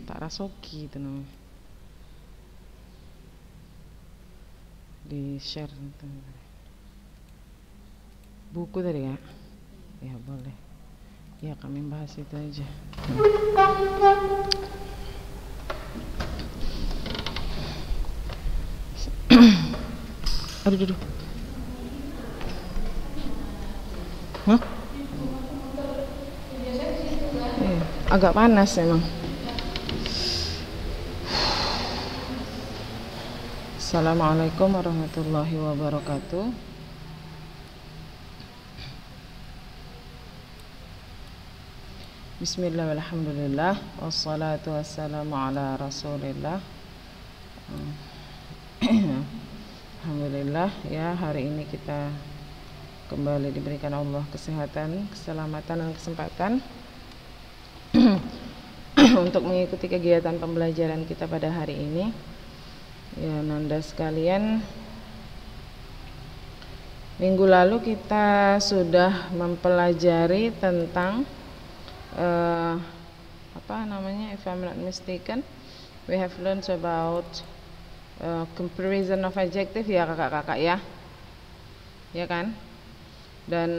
Tak Rasoki itu namanya. Di share buku tadi ya? Ya boleh. Ya kami bahas itu aja. Aduh. Hah? Agak panas emang. Assalamualaikum warahmatullahi wabarakatuh. Bismillah walhamdulillah wassalatu wassalamu ala rasulillah. Alhamdulillah ya, hari ini kita kembali diberikan Allah kesehatan, keselamatan dan kesempatan untuk mengikuti kegiatan pembelajaran kita pada hari ini. Ya Nanda sekalian, minggu lalu kita sudah mempelajari tentang if I'm not mistaken, we have learned about comparison of adjective ya kakak-kakak ya kan. Dan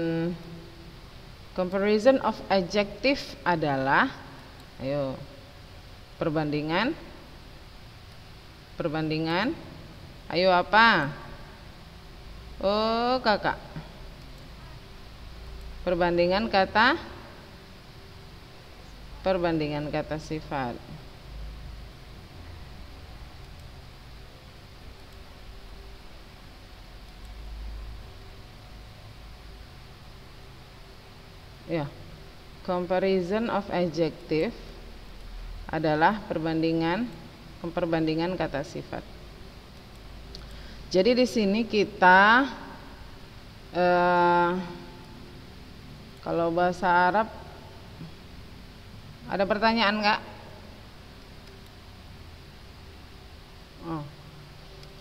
comparison of adjective adalah perbandingan. Ayo apa? Oh kakak, perbandingan kata sifat. Ya, comparison of adjective adalah perbandingan kata sifat. Jadi di sini kita kalau bahasa Arab ada pertanyaan nggak? Oh,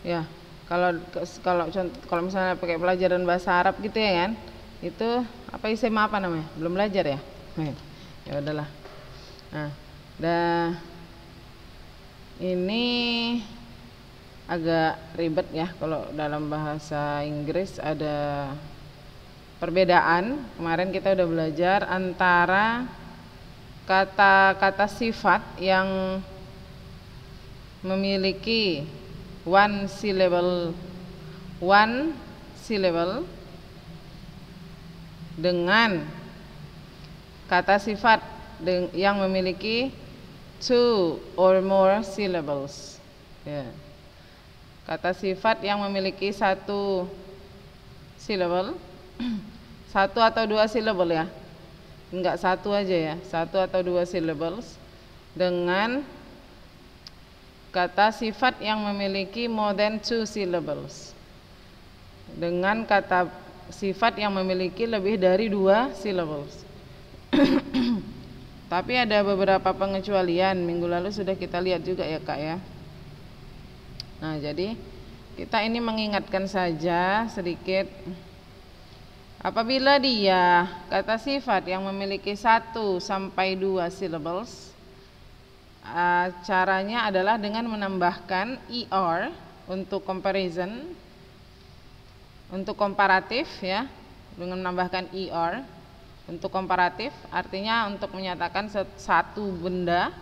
ya. Kalau misalnya pakai pelajaran bahasa Arab gitu ya kan? Itu apa SMA apa namanya? Belum belajar ya? Ya udahlah. Nah, ini agak ribet ya, kalau dalam bahasa Inggris ada perbedaan. Kemarin kita udah belajar antara kata-kata sifat yang memiliki one syllable dengan kata sifat yang memiliki two or more syllables. Ya. Kata sifat yang memiliki satu syllable, satu atau dua syllable ya, enggak satu aja ya, satu atau dua syllables, dengan kata sifat yang memiliki more than two syllables, dengan kata sifat yang memiliki lebih dari dua syllables. Tapi ada beberapa pengecualian, minggu lalu sudah kita lihat juga ya kak ya. Nah jadi kita ini mengingatkan saja sedikit. Apabila dia kata sifat yang memiliki 1 sampai 2 syllables, caranya adalah dengan menambahkan ER untuk comparison, untuk komparatif ya, dengan menambahkan ER untuk komparatif, artinya untuk menyatakan satu benda,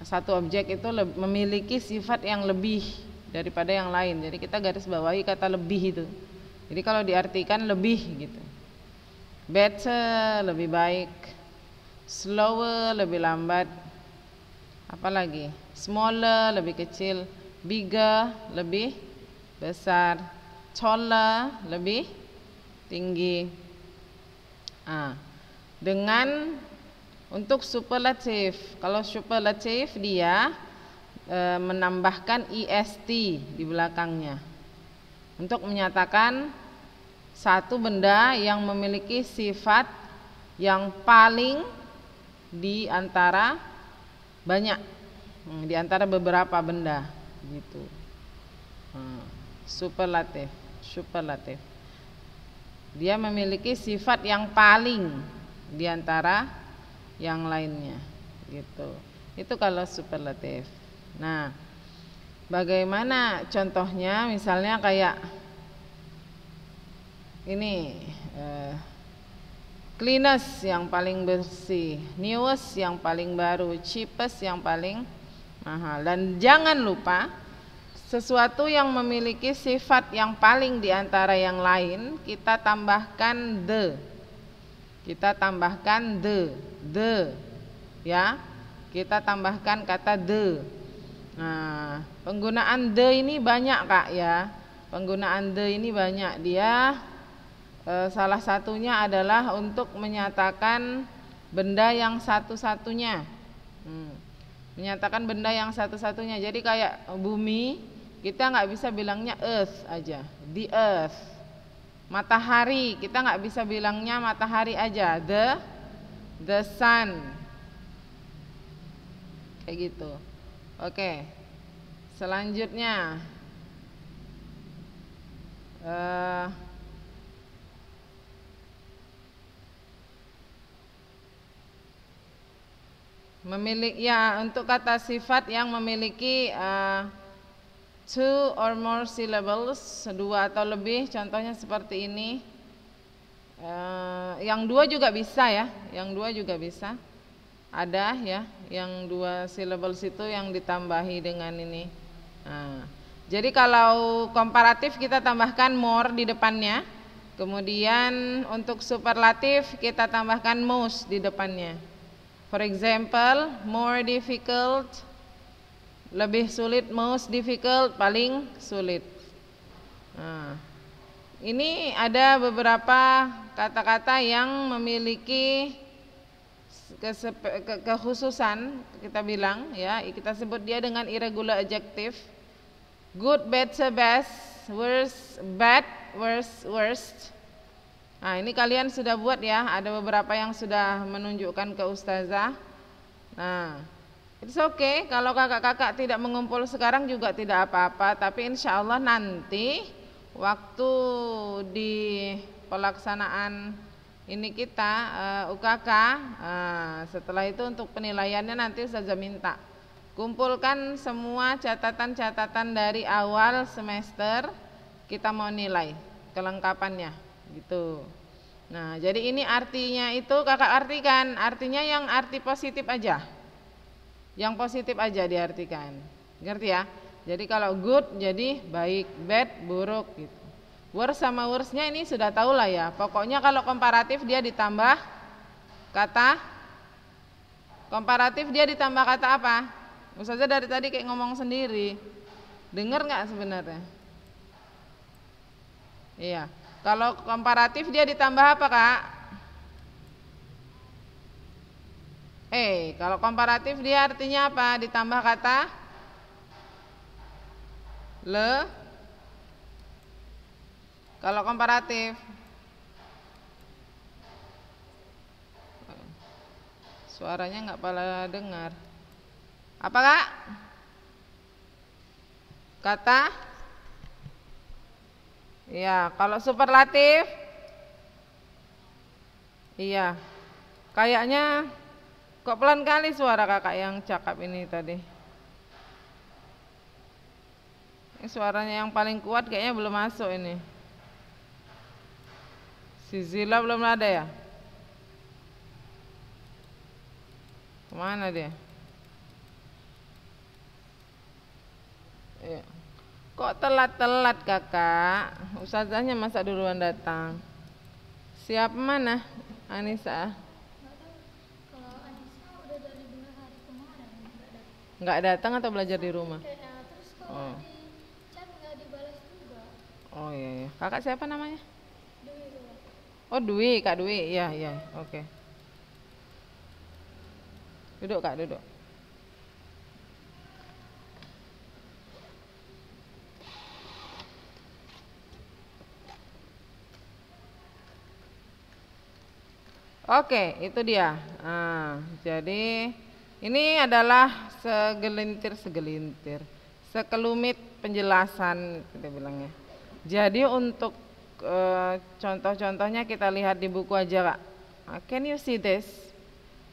satu objek itu memiliki sifat yang lebih daripada yang lain. Jadi kita garis bawahi kata lebih itu. Jadi kalau diartikan lebih gitu, better lebih baik, slower lebih lambat, apalagi smaller lebih kecil, bigger lebih besar, taller lebih tinggi. Dengan untuk superlatif, kalau superlatif dia menambahkan est di belakangnya untuk menyatakan satu benda yang memiliki sifat yang paling di antara banyak, di antara beberapa benda gitu. Superlatif. Dia memiliki sifat yang paling di antara yang lainnya gitu. Itu kalau superlatif. Nah, bagaimana contohnya? Misalnya kayak ini, cleanest yang paling bersih, newest yang paling baru, cheapest yang paling mahal. Dan jangan lupa, sesuatu yang memiliki sifat yang paling di antara yang lain, kita tambahkan the. Kita tambahkan the, ya. Kita tambahkan kata the. Nah, penggunaan the ini banyak Kak ya. Penggunaan the ini banyak. Dia salah satunya adalah untuk menyatakan benda yang satu-satunya. Menyatakan benda yang satu-satunya. Jadi kayak bumi, kita nggak bisa bilangnya earth aja, the earth. Matahari, kita nggak bisa bilangnya matahari aja, the sun. Kayak gitu. Oke. Selanjutnya untuk kata sifat yang memiliki two or more syllables, dua atau lebih, contohnya seperti ini. Yang dua juga bisa ya, yang dua juga bisa. Ada ya, yang dua syllables itu yang ditambahi dengan ini. Nah, jadi kalau komparatif kita tambahkan more di depannya. Kemudian untuk superlatif kita tambahkan most di depannya. For example, more difficult, lebih sulit, most difficult, paling sulit. Nah, ini ada beberapa kata-kata yang memiliki kekhususan, kita bilang ya, kita sebut dia dengan irregular adjective. Good, better, best, worse, bad, worse, worst. Nah, ini kalian sudah buat ya, ada beberapa yang sudah menunjukkan ke ustazah. Nah, it's okay kalau kakak-kakak tidak mengumpul sekarang juga tidak apa-apa, tapi insya Allah nanti waktu di pelaksanaan ini kita UKK, setelah itu untuk penilaiannya nanti ustazah minta kumpulkan semua catatan-catatan dari awal semester, kita mau nilai kelengkapannya gitu. Nah, jadi ini artinya itu kakak artikan, artinya yang arti positif aja. Yang positif aja diartikan. Ngerti ya? Jadi kalau good jadi baik, bad buruk gitu. Worse sama worse-nya ini sudah tahu lah ya. Pokoknya kalau komparatif dia ditambah kata komparatif, dia ditambah kata apa? Ustazah dari tadi kayak ngomong sendiri. Dengar nggak sebenarnya? Iya. Kalau komparatif dia ditambah apa, Kak? Kalau komparatif dia artinya apa? Ditambah kata kalau komparatif. Suaranya nggak pala dengar. Apa, Kak? Kata? Iya, kalau superlatif? Iya. Kayaknya kok pelan kali suara kakak yang cakap ini tadi. Ini suaranya yang paling kuat kayaknya belum masuk ini. Si Zila belum ada ya? Kemana dia? Ya. Kok telat-telat kakak? Ustazahnya masa duluan datang? Siapa mana? Anissa? Kalau Anissa udah dari 2 hari kemarin nggak datang atau belajar di rumah? Terus kalau di chat nggak dibalas juga. Oh iya. Kakak siapa namanya? Dwi. Oh Dwi, Kak Dwi. Iya. Oke. Duduk Kak, duduk. Oke, itu dia. Nah, jadi ini adalah sekelumit penjelasan kita bilangnya. Jadi untuk contoh-contohnya kita lihat di buku aja, Kak. Can you see this?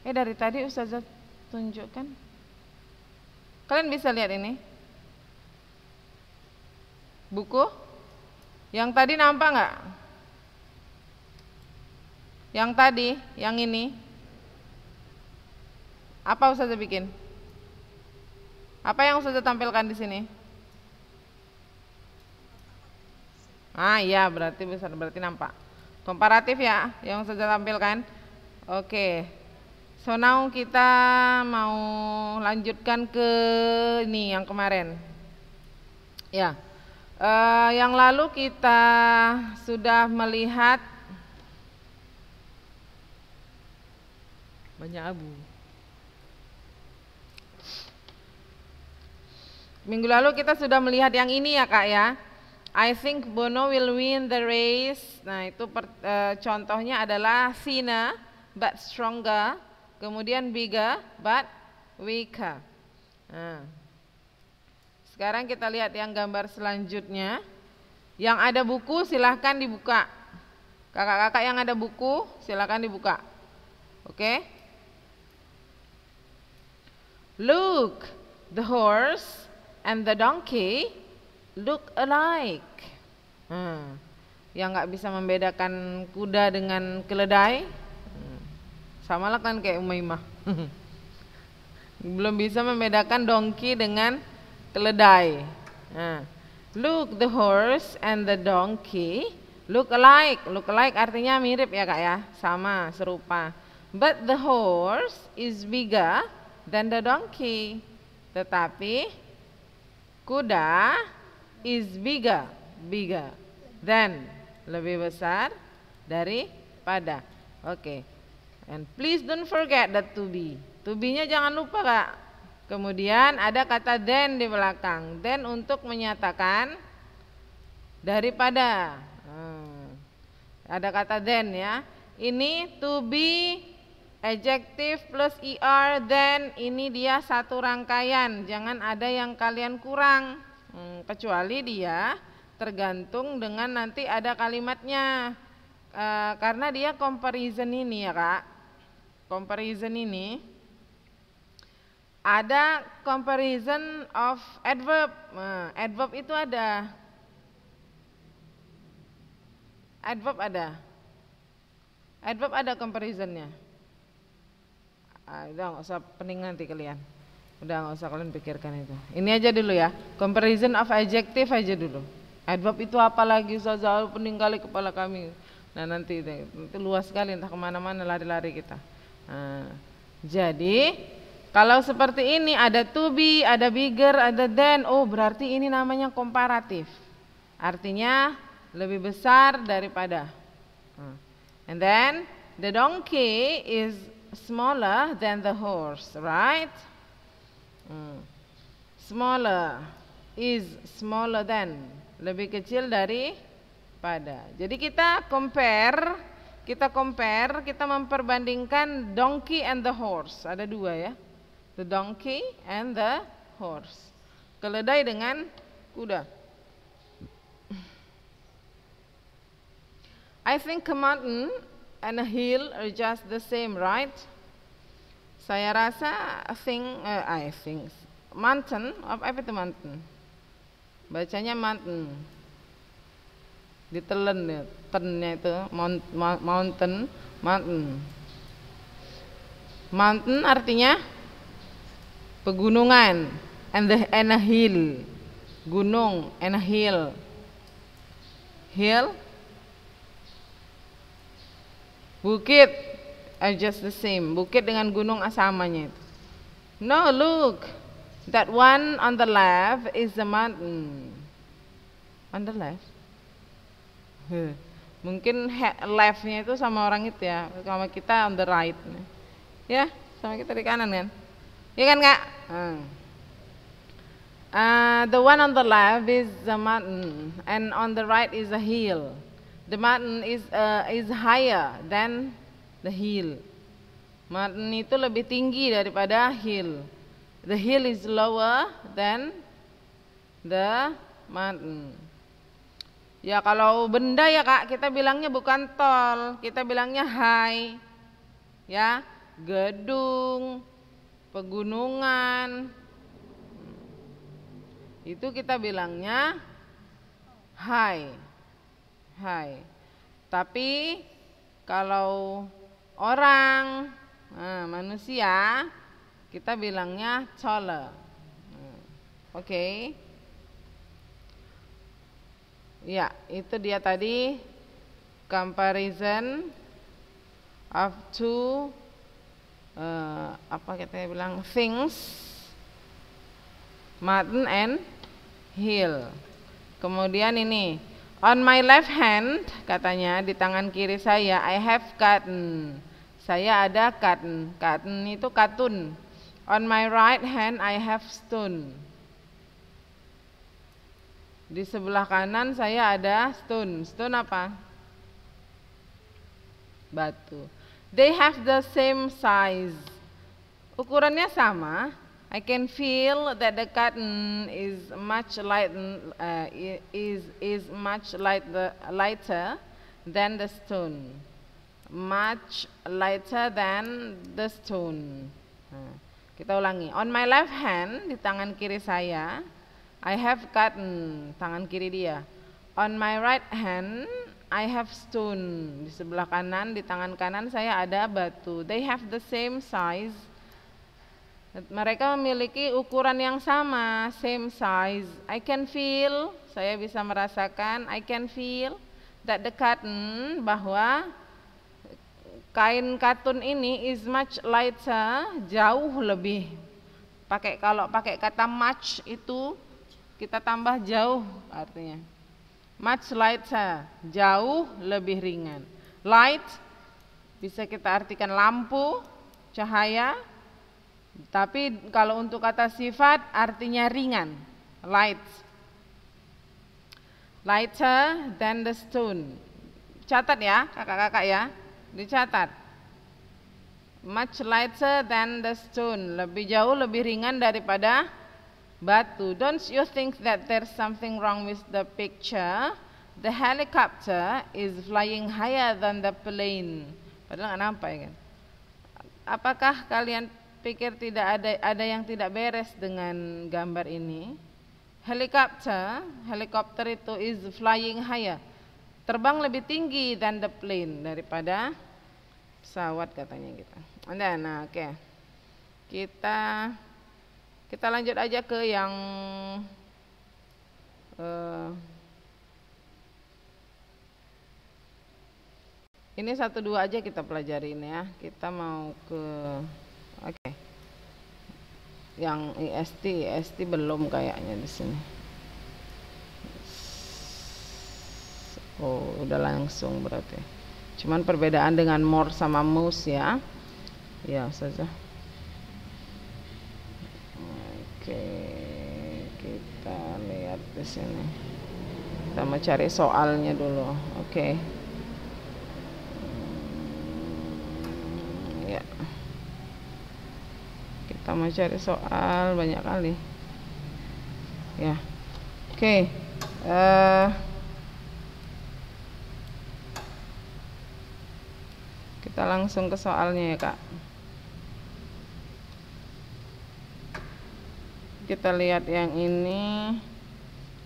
Dari tadi Ustazah tunjukkan. Kalian bisa lihat ini buku. Yang tadi nampak nggak? Yang tadi, yang ini. Apa Ustazah bikin? Apa yang Ustazah tampilkan di sini? Ah iya, berarti besar, berarti nampak. Komparatif ya yang Ustazah tampilkan. Oke. So now kita mau lanjutkan ke ini yang kemarin. Ya. Yang lalu kita sudah melihat banyak abu. Minggu lalu kita sudah melihat yang ini ya Kak ya. I think Bono will win the race. Nah itu contohnya adalah thinner but stronger. Kemudian bigger but weaker. Nah. Sekarang kita lihat yang gambar selanjutnya. Yang ada buku silahkan dibuka. Kakak-kakak yang ada buku silahkan dibuka. Oke. Look, the horse and the donkey look alike. Yang nggak bisa membedakan kuda dengan keledai, sama lah kan kayak Umaymah. Belum bisa membedakan donkey dengan keledai. Look, the horse and the donkey look alike. Look alike artinya mirip ya Kak ya, sama, serupa. But the horse is bigger than the donkey. Tetapi kuda is bigger than, lebih besar daripada. Oke. And please don't forget that to be. To be-nya jangan lupa Kak. Kemudian ada kata than di belakang. Than untuk menyatakan daripada. Ada kata than ya. Ini to be adjective plus er, then ini dia satu rangkaian. Jangan ada yang kalian kurang. Kecuali dia tergantung dengan nanti ada kalimatnya. Karena dia comparison ini ya Kak. Comparison ini ada comparison of adverb. Adverb itu ada. Adverb ada comparisonnya. Udah nggak usah pening nanti kalian. Udah nggak usah kalian pikirkan itu. Ini aja dulu ya. Comparison of adjective aja dulu. Adverb itu apa lagi? Ustazah, pening kali kepala kami. Nah nanti luas sekali, entah kemana-mana lari-lari kita. Jadi kalau seperti ini ada to be, ada bigger, ada than. Oh berarti ini namanya komparatif. Artinya lebih besar daripada. And then the donkey is smaller than the horse, right? Smaller is smaller than, lebih kecil daripada. Jadi kita compare, kita memperbandingkan donkey and the horse. Ada dua ya. The donkey and the horse. Keledai dengan kuda. I think a mountain and a hill are just the same, right? Saya rasa I think mountain, apa itu mountain? Bacanya mountain. Ditelen ya, tennya itu mountain. Mountain artinya pegunungan, and a hill, gunung, and a hill. Bukit are just the same. Bukit dengan gunung samanya itu. No, look, that one on the left is the mountain. On the left. Mungkin left-nya itu sama orang itu ya, sama kita on the right. Ya, sama kita di kanan kan? Iya kan Kak? The one on the left is the mountain, and on the right is a hill. The mountain is higher than the hill. Mountain itu lebih tinggi daripada hill. The hill is lower than the mountain. Ya kalau benda ya Kak, kita bilangnya bukan tall, kita bilangnya high. Ya, gedung, pegunungan, itu kita bilangnya high. High. Tapi kalau orang, manusia, kita bilangnya taller. Oke. Ya, itu dia tadi comparison of two apa kita bilang things, mountain and hill. Kemudian ini on my left hand, katanya di tangan kiri saya I have cotton. Saya ada cotton. Cotton itu katun. On my right hand I have stone. Di sebelah kanan saya ada stone. Stone apa? Batu. They have the same size. Ukurannya sama. I can feel that the cotton is much lighter than the stone. Much lighter than the stone. Kita ulangi. On my left hand, di tangan kiri saya, I have cotton, tangan kiri dia. On my right hand, I have stone. Di sebelah kanan, di tangan kanan saya ada batu. They have the same size. Mereka memiliki ukuran yang sama, same size. I can feel, saya bisa merasakan, I can feel that the cotton, bahwa kain katun ini is much lighter, jauh lebih. Kalau pakai kata much itu kita tambah jauh artinya. Much lighter, jauh lebih ringan. Light bisa kita artikan lampu, cahaya. Tapi kalau untuk kata sifat artinya ringan. Light. Lighter than the stone. Catat ya, kakak-kakak ya. Dicatat. Much lighter than the stone. Lebih jauh, lebih ringan daripada batu. Don't you think that there's something wrong with the picture? The helicopter is flying higher than the plane. Padahal nggak nampak ya kan? Apakah kalian pikir tidak ada yang tidak beres dengan gambar ini? Helikopter itu is flying higher. Terbang lebih tinggi than the plane, daripada pesawat katanya kita. Nah, oke. Kita lanjut aja ke yang ini 1-2 aja kita pelajarin ya. Kita mau ke yang IST belum kayaknya di sini. Oh, udah langsung berarti. Cuman perbedaan dengan more sama mouse ya. Ya saja. Oke, kita lihat di sini. Kita mau cari soalnya dulu. Oke. Ya. Kita mau cari soal banyak kali. Ya. Oke. Kita langsung ke soalnya ya, Kak. Kita lihat yang ini,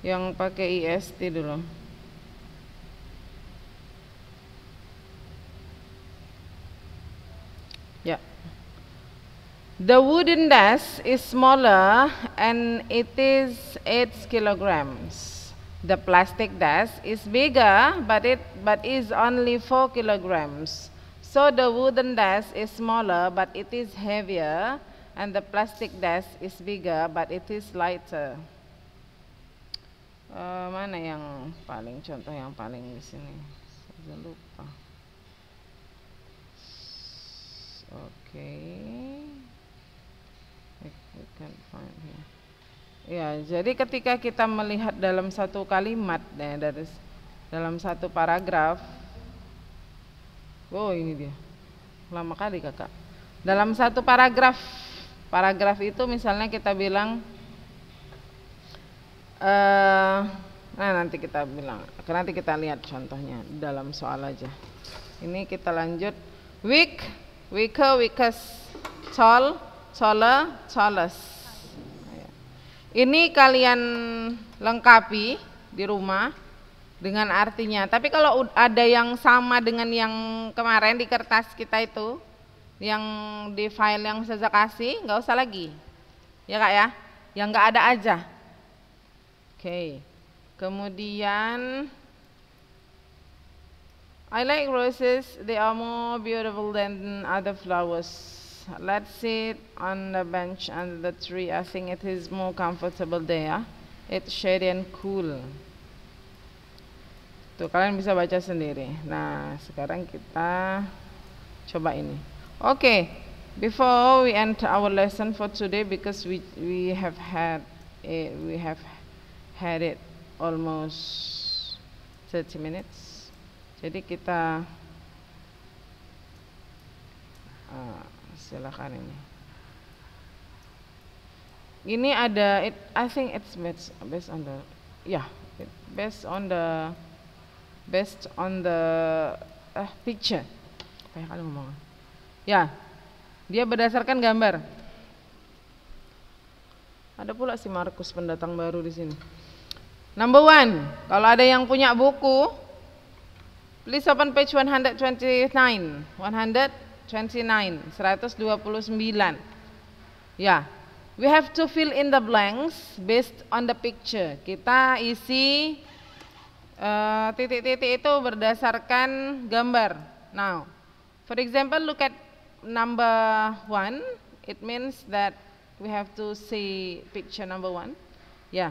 yang pakai IST dulu. Ya. The wooden desk is smaller and it is 8 kilograms. The plastic desk is bigger but is only 4 kilograms. So the wooden desk is smaller but it is heavier, and the plastic desk is bigger but it is lighter. Mana yang paling contoh yang paling di sini? Saya lupa. Oke. We can find here. Ya, jadi ketika kita melihat dalam satu kalimat dari dalam satu paragraf. Oh, ini dia. Lama kali, Kakak. Dalam satu paragraf itu misalnya kita bilang nanti kita lihat contohnya dalam soal aja. Ini kita lanjut. Weak, weaker, weakest, tall, taller, tallest. Ini kalian lengkapi di rumah dengan artinya. Tapi kalau ada yang sama dengan yang kemarin di kertas kita itu, yang di file yang saya kasih, nggak usah lagi. Ya Kak ya, yang nggak ada aja. Oke. Kemudian I like roses, they are more beautiful than other flowers. Let's sit on the bench under the tree. I think it is more comfortable there. It's shady and cool. Tuh, kalian bisa baca sendiri. Nah, sekarang kita coba ini. Okay, before we end our lesson for today, because we have had it almost 30 minutes. Jadi kita silakan ini. Ini ada I think it's based on the picture. Apa ya kalian ngomong? Ya, dia berdasarkan gambar. Ada pula si Markus pendatang baru di sini. Number 1, kalau ada yang punya buku, please open page 129. 129. Ya, we have to fill in the blanks based on the picture. Kita isi titik-titik itu berdasarkan gambar. Now, for example, look at number 1. It means that we have to see picture number 1. Ya,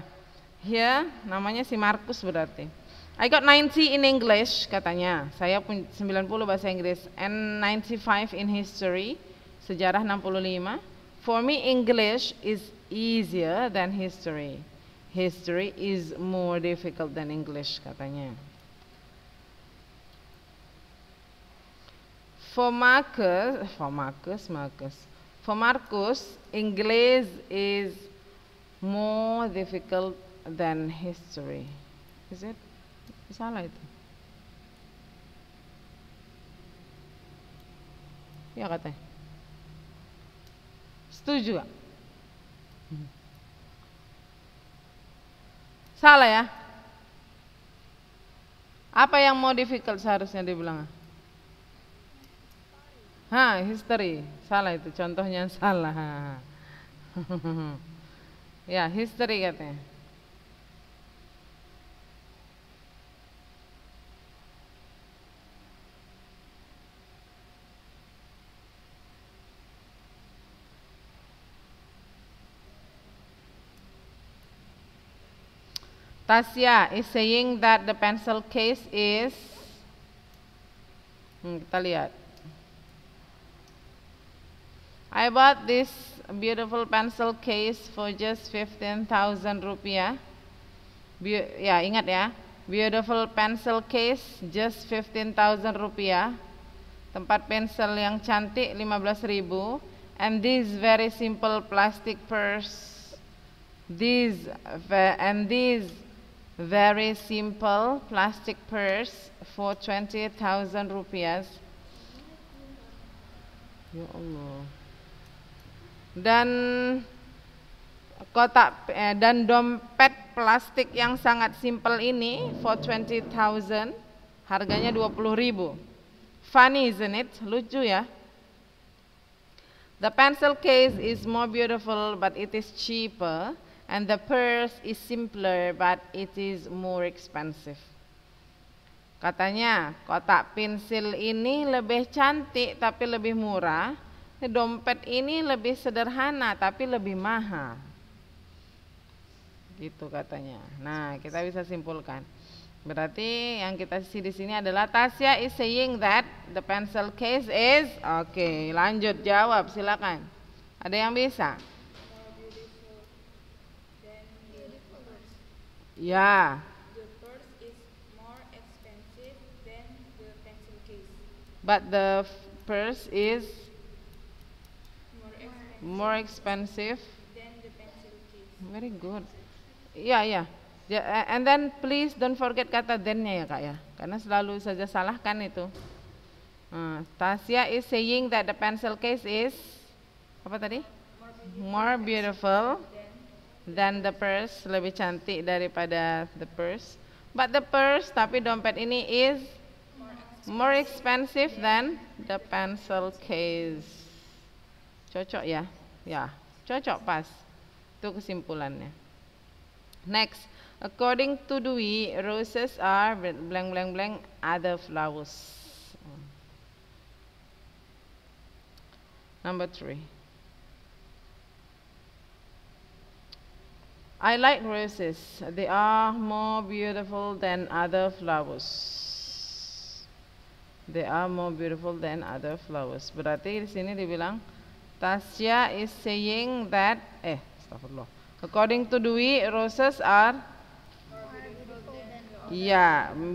here namanya si Markus berarti. I got 90 in English katanya. Saya 90 bahasa Inggris and 95 in history. Sejarah 65. For me English is easier than history. History is more difficult than English katanya. For Marcus, English is more difficult than history. Is it? Salah itu. Ya katanya. Setuju gak? Salah ya? Apa yang more difficult seharusnya dibilang? History. Salah itu, contohnya salah. Ya, history katanya. Tasya is saying that the pencil case is kita lihat. I bought this beautiful pencil case for just 15,000 rupiah. Ya, ingat ya. Beautiful pencil case just 15,000 rupiah. Tempat pensel yang cantik 15.000. And this very simple plastic purse. This very simple plastic purse for 20,000 rupiah. Ya Allah. Dan dan dompet plastik yang sangat simple ini for 20,000, harganya 20.000. Funny isn't it? Lucu ya. The pencil case is more beautiful but it is cheaper. And the purse is simpler but it is more expensive. Katanya kotak pensil ini lebih cantik tapi lebih murah. Dompet ini lebih sederhana tapi lebih mahal. Gitu katanya. Nah, kita bisa simpulkan. Berarti yang kita isi di sini adalah Tasya is saying that the pencil case is Oke, lanjut jawab silakan. Ada yang bisa? Ya. The purse is more expensive than the pencil case. But the purse is more expensive than the pencil case. Very good. Ya. And then please don't forget kata then-nya ya Kak ya. Karena selalu saja salahkan itu. Tasya is saying that the pencil case is apa tadi? More beautiful than the purse, lebih cantik daripada the purse. But the purse, tapi dompet ini is more expensive than the pencil case. Cocok ya? Ya, cocok pas. Itu kesimpulannya. Next, according to Dewey, roses are blank blank blank other flowers. Number 3. I like roses. They are more beautiful than other flowers. They are more beautiful than other flowers. Berarti di sini dibilang Tasya is saying that astagfirullah. According to Dewey, roses are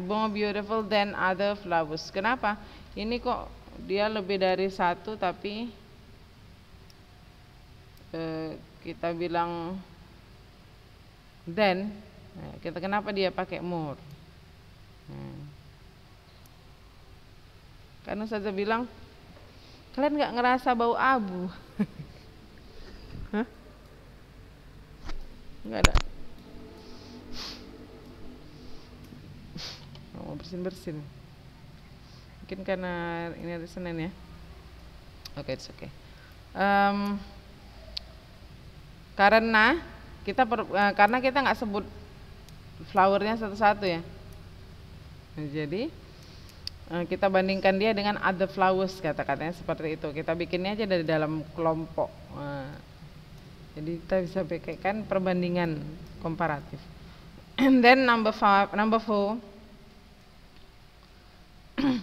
more beautiful than other flowers. Kenapa? Ini kok dia lebih dari satu tapi kita bilang then, kita kenapa dia pakai more? Karena saya bilang kalian nggak ngerasa bau abu? Hah? Nggak ada. Mau bersin-bersin. Mungkin karena ini hari Senin ya. Oke, it's okay. Karena kita nggak sebut flowernya satu-satu ya. Jadi kita bandingkan dia dengan other flowers, kata-katanya seperti itu. Kita bikinnya aja dari dalam kelompok. Jadi kita bisa pakaikan perbandingan komparatif. And then number 4.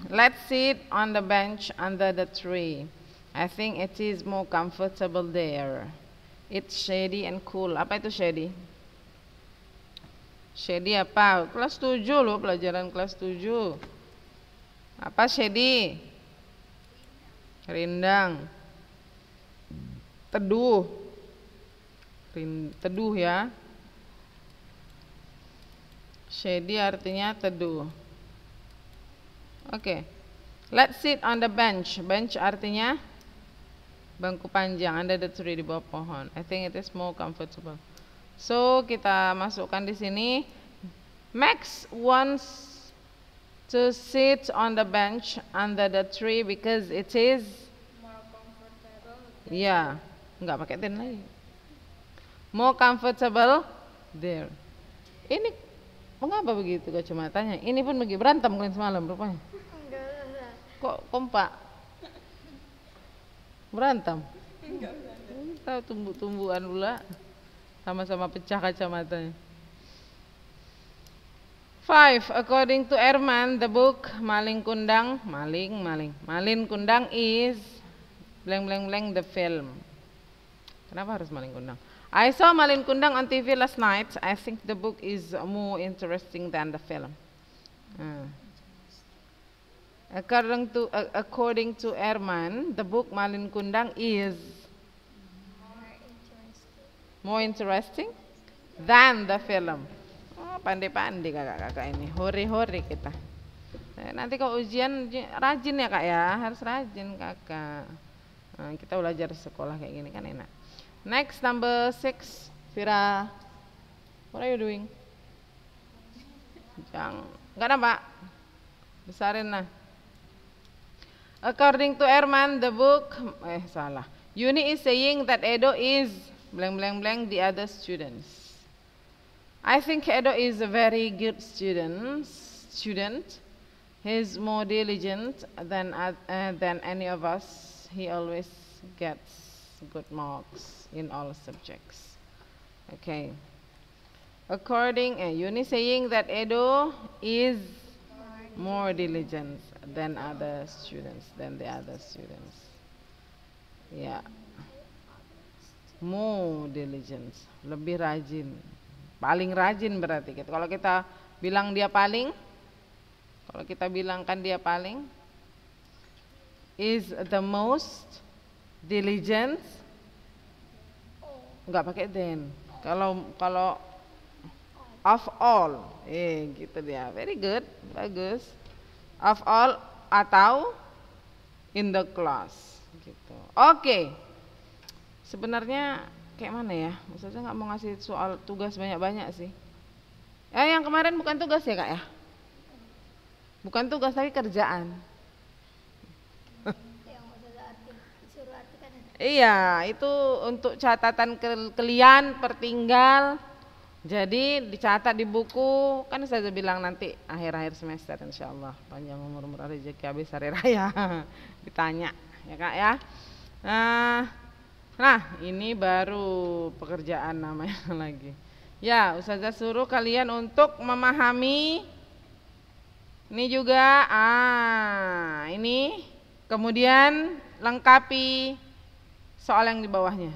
Let's sit on the bench under the tree. I think it is more comfortable there. It's shady and cool. Apa itu shady? Shady apa? Kelas 7 loh, pelajaran kelas 7. Apa shady? Rindang. Teduh. Teduh ya. Shady artinya teduh. Oke. Let's sit on the bench. Bench artinya bangku panjang, under the tree, di bawah pohon. I think it is more comfortable. So kita masukkan di sini. Max wants to sit on the bench under the tree because it is More comfortable. ya, nggak pakai then lagi. More comfortable there. Ini mengapa begitu kacamatanya? Ini pun bagi berantem kalian semalam rupanya. Kok kompak? Berantem? Tahu tumbuh-tumbuhan pula. Sama-sama pecah kacamatanya. 5. According to Erman, the book Malin Kundang is blank blank blank the film. Kenapa harus Malin Kundang? I saw Malin Kundang on TV last night. I think the book is more interesting than the film. According to Erman, the book Malin Kundang is more interesting than the film. Oh, pandai-pandai kakak-kakak ini. Hore-hore kita. Nanti kalau ujian rajin ya kak ya, harus rajin kakak. Kita belajar sekolah kayak gini kan enak. Next, number 6, Vira. What are you doing? Enggak nampak. Besarin lah. According to Erman, the book salah. Yuni is saying that Edo is blank blank blank the other students. I think Edo is a very good student. He's more diligent than any of us. He always gets good marks in all subjects. Okay. According Yuni saying that Edo is more diligent than the other students. Ya. More diligent, lebih rajin. Paling rajin berarti. Kalau kita bilang dia paling, kalau kita bilangkan dia paling, is the most diligent. Enggak pakai then. Kalau of all, gitu dia. Very good, bagus. Of all atau in the class, gitu. Oke. Sebenarnya kayak mana ya? Ustazah nggak mau ngasih soal tugas banyak-banyak sih. Yang kemarin bukan tugas ya Kak ya? Bukan tugas tapi kerjaan. Yang suruh artikan itu. Iya, itu untuk catatan kalian pertinggal. Jadi dicatat di buku. Kan saya bilang nanti akhir-akhir semester insyaallah. Panjang umur murah rezeki habis hari raya. Ditanya ya Kak ya. Nah, ini baru pekerjaan namanya lagi. Ya, Ustazah suruh kalian untuk memahami ini juga. Ini kemudian lengkapi soal yang di bawahnya.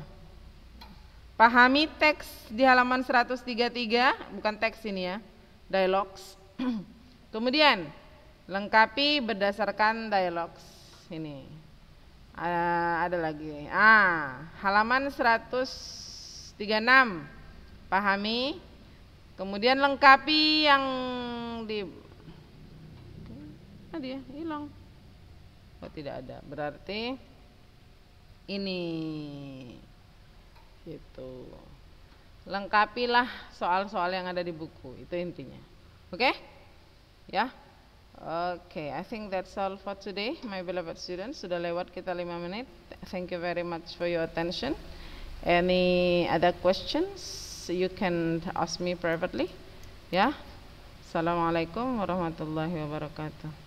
Pahami teks di halaman 133, bukan teks ini ya, dialogs. Kemudian lengkapi berdasarkan dialogs. Ini ada lagi. Halaman 136, pahami. Kemudian lengkapi yang di dia hilang. Oh, tidak ada. Berarti ini gitu. Lengkapilah soal-soal yang ada di buku. Itu intinya. Oke? Ya. Oke, I think that's all for today, my beloved students. Sudah lewat kita 5 menit. Thank you very much for your attention. Any other questions? You can ask me privately. Ya. Assalamualaikum warahmatullahi wabarakatuh.